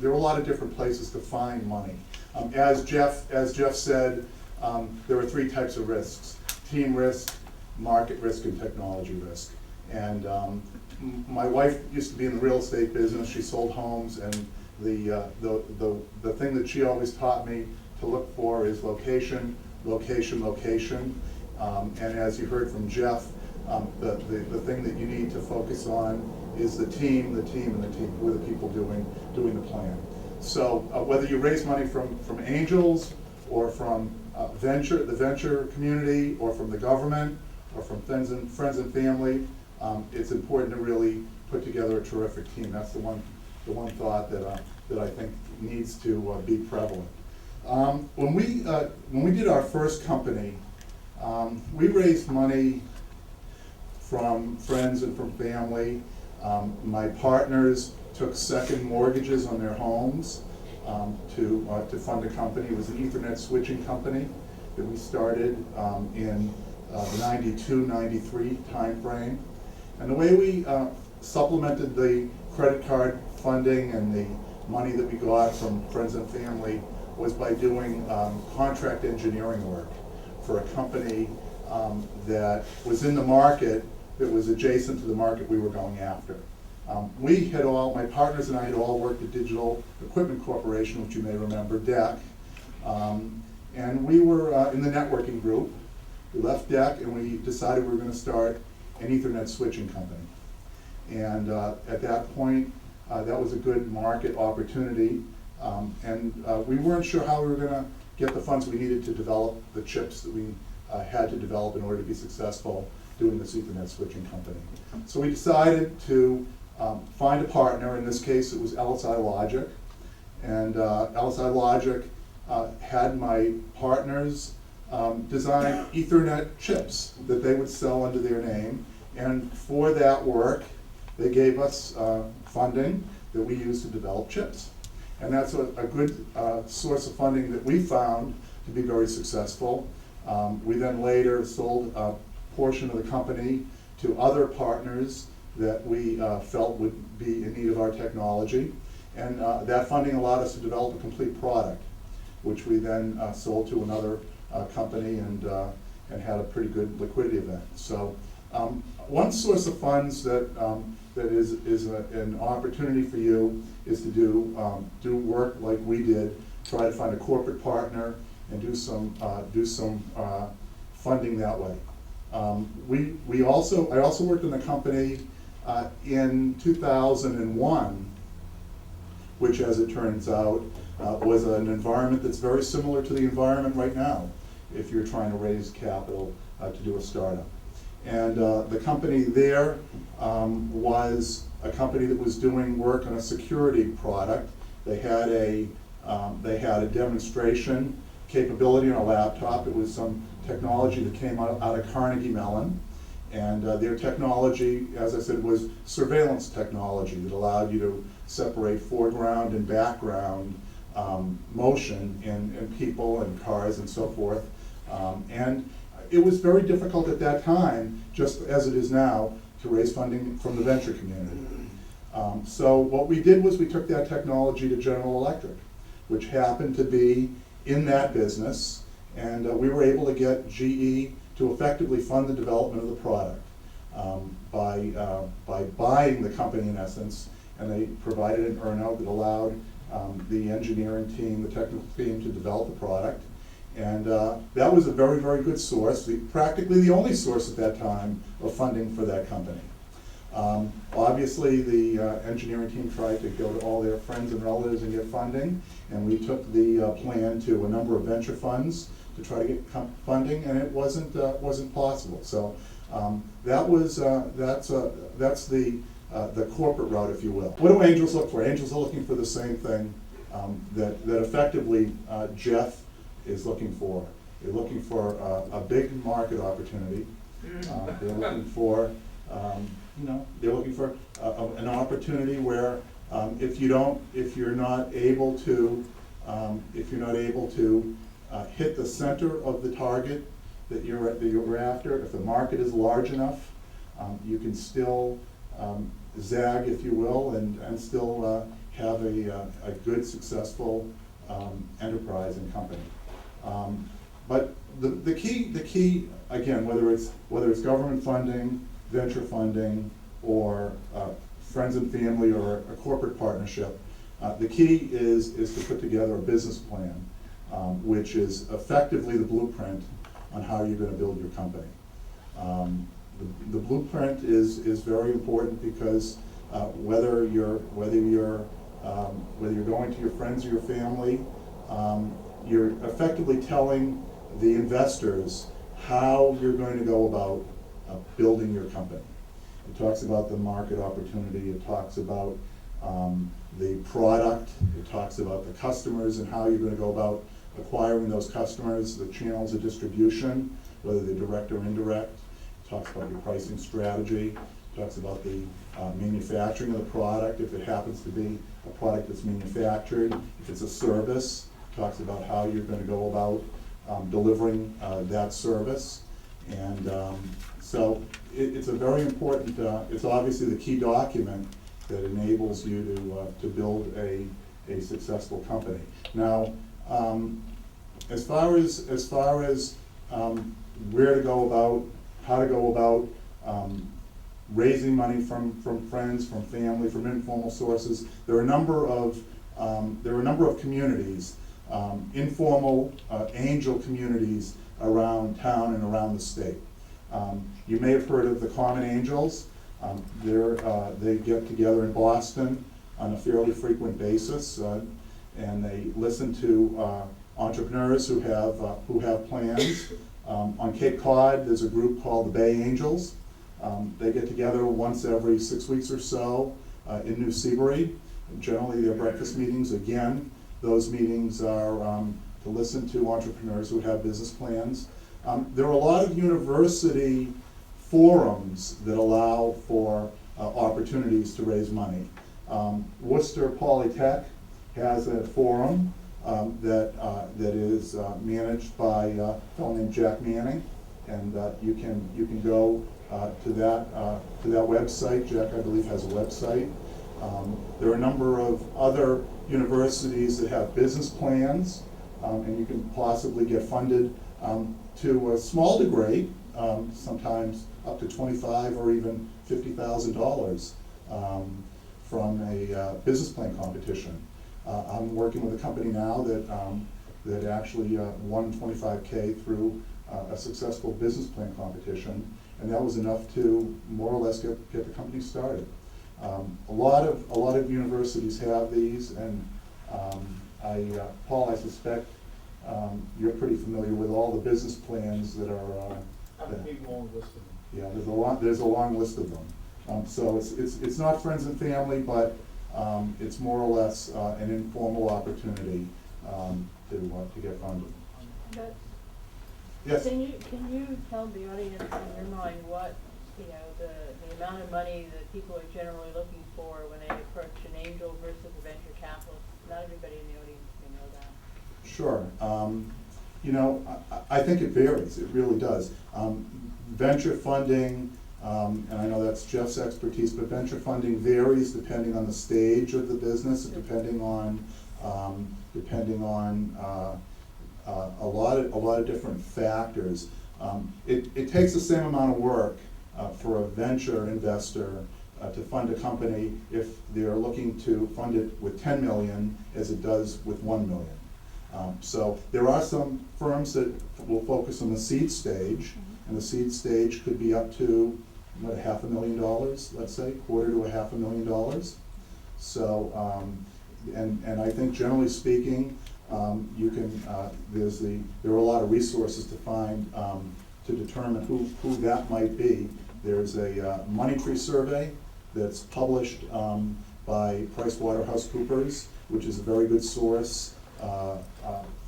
there are a lot of different places to find money. As Jeff said, there are three types of risks: team risk, market risk, and technology risk. And my wife used to be in the real estate business. She sold homes, and the thing that she always taught me to look for is location, location, location. And as you heard from Jeff, the thing that you need to focus on is the team, and the team. Who are the people doing the plan? So whether you raise money from angels, or from the venture community, or from the government, or from friends and family, it's important to really put together a terrific team. That's the one thought that I think needs to be prevalent. When we did our first company, we raised money from friends and from family. My partners took second mortgages on their homes to fund a company. It was an Ethernet switching company that we started in the 92, 93 timeframe. And the way we supplemented the credit card funding and the money that we got from friends and family was by doing contract engineering work for a company that was in the market that was adjacent to the market we were going after. My partners and I had all worked at Digital Equipment Corporation, which you may remember, DEC. And we were in the networking group. We left DEC and we decided we were going to start an Ethernet switching company. And at that point, that was a good market opportunity. And we weren't sure how we were going to get the funds we needed to develop the chips that we had to develop in order to be successful doing this Ethernet switching company. So we decided to find a partner. In this case, it was LSI Logic. And LSI Logic had my partners design Ethernet chips that they would sell under their name. And for that work, they gave us funding that we used to develop chips. And that's a good source of funding that we found to be very successful. We then later sold a portion of the company to other partners that we felt would be in need of our technology. And that funding allowed us to develop a complete product, which we then sold to another company and had a pretty good liquidity event. So one source of funds that is an opportunity for you is to do work like we did, try to find a corporate partner and do some funding that way. I also worked in a company in 2001, which, as it turns out, was an environment that's very similar to the environment right now if you're trying to raise capital to do a startup. And the company there was a company that was doing work on a security product. They had a demonstration capability on a laptop. It was some technology that came out of Carnegie Mellon. And their technology, as I said, was surveillance technology that allowed you to separate foreground and background motion in people and cars and so forth. And it was very difficult at that time, just as it is now, to raise funding from the venture community. So what we did was we took that technology to General Electric, which happened to be in that business, and we were able to get GE to effectively fund the development of the product by buying the company in essence, and they provided an earn-out that allowed the engineering team, the technical team, to develop the product. And that was a very, very good source, practically the only source at that time of funding for that company. Obviously, the engineering team tried to go to all their friends and relatives and get funding, and we took the plan to a number of venture funds to try to get funding, and it wasn't possible. So that's the corporate route, if you will. What do angels look for? Angels are looking for the same thing that effectively Jeff is looking for. They're looking for a big market opportunity. They're looking for an opportunity where if you're not able to hit the center of the target that you're after, if the market is large enough, you can still zag, if you will, and still have a good, successful enterprise and company. But the key again, whether it's government funding, venture funding, or friends and family, or a corporate partnership, the key is to put together a business plan, which is effectively the blueprint on how you're going to build your company. The blueprint is very important because whether you're going to your friends or your family, you're effectively telling the investors how you're going to go about building your company. It talks about the market opportunity, it talks about the product, it talks about the customers and how you're going to go about acquiring those customers, the channels of distribution, whether they're direct or indirect. It talks about your pricing strategy, it talks about the manufacturing of the product, if it happens to be a product that's manufactured. If it's a service, it talks about how you're going to go about delivering that service. And so it's a very important, it's obviously the key document that enables you to build a successful company. Now, as far as where to go about, how to go about raising money from friends, from family, from informal sources, there are a number of communities, informal angel communities around town and around the state. You may have heard of the Common Angels. They get together in Boston on a fairly frequent basis, and they listen to entrepreneurs who have plans. On Cape Cod, there's a group called the Bay Angels. They get together once every 6 weeks or so in New Seabury. Generally, their breakfast meetings. Again, those meetings are to listen to entrepreneurs who have business plans. There are a lot of university forums that allow for opportunities to raise money. Worcester Polytech has a forum that is managed by a fellow named Jack Manning, and you can go to that website. Jack, I believe, has a website. There are a number of other universities that have business plans, and you can possibly get funded to a small degree, sometimes up to $25,000 or even $50,000 from a business plan competition. I'm working with a company now that actually won $25K through a successful business plan competition, and that was enough to more or less get the company started. A lot of universities have these, and Paul, I suspect you're pretty familiar with all the business plans that are. I have a big long list of them. Yeah, there's a long list of them. So it's not friends and family, but it's more or less an informal opportunity to get funded. But Yes. Can you tell the audience in your mind what the amount of money that people are generally looking for when they approach an angel versus a venture capitalist? Not everybody in the audience may know that. Sure. I think it varies. It really does. Venture funding, and I know that's Jeff's expertise, but venture funding varies depending on the stage of the business, and depending on a lot of different factors. It takes the same amount of work for a venture investor to fund a company if they're looking to fund it with $10 million as it does with $1 million. So there are some firms that will focus on the seed stage, and the seed stage could be up to $500,000, let's say, $250,000 to $500,000. So, and I think generally speaking, you can there are a lot of resources to find to determine who that might be. There's a money tree survey that's published by PricewaterhouseCoopers, which is a very good source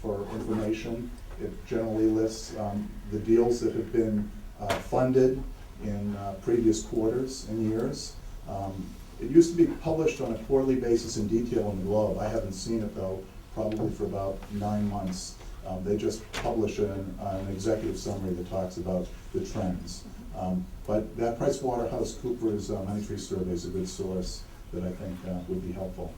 for information. It generally lists the deals that have been funded in previous quarters and years. It used to be published on a quarterly basis in detail in the Globe. I haven't seen it though, probably for about 9 months. They just publish an executive summary that talks about the trends. But that PricewaterhouseCoopers money tree survey is a good source that I think would be helpful.